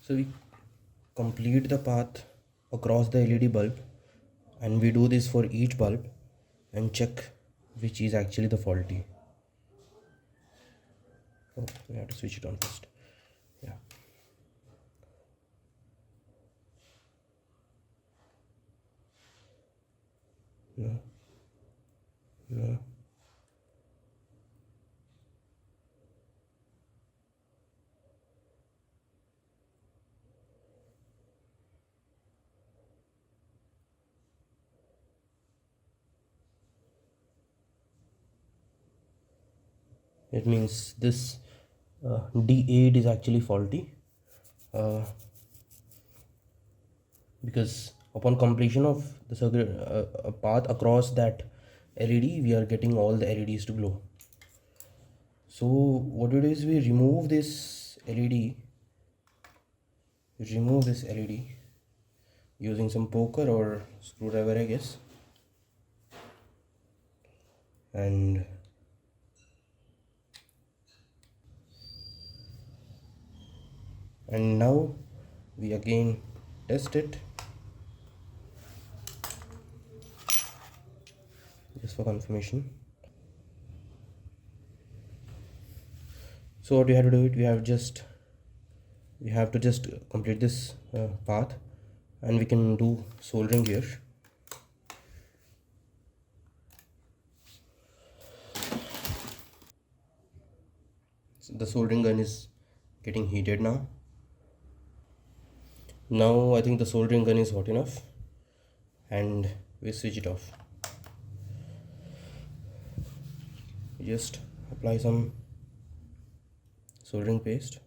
So we complete the path across the LED bulb, and we do this for each bulb and check which is actually the faulty. Oh, we have to switch it on first. Yeah. No. No. It means this D8 is actually faulty, uh, because upon completion of the circuit path across that LED, we are getting all the LEDs to glow. So what we do is we remove this LED, using some poker or screwdriver, I guess, and now we again test it just for confirmation. So what we have to do, we have to just complete this path, and we can do soldering here. So the soldering gun is getting heated now. Now I think the soldering gun is hot enough, and we switch it off. We just apply some soldering paste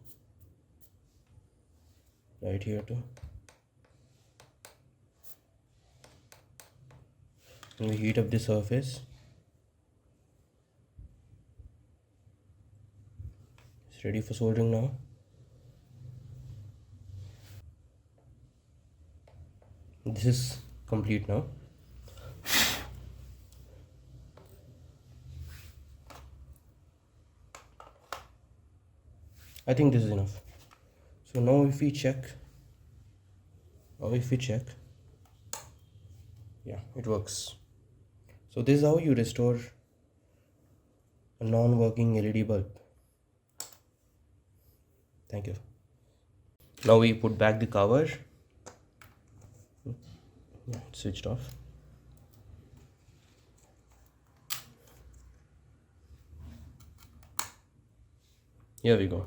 right here too, and we heat up the surface. It's ready for soldering now. This is complete now. I think this is enough. So now if we check, yeah, it works. So this is how you restore a non-working LED bulb. Thank you. Now we put back the cover. Yeah, it's switched off. Here we go.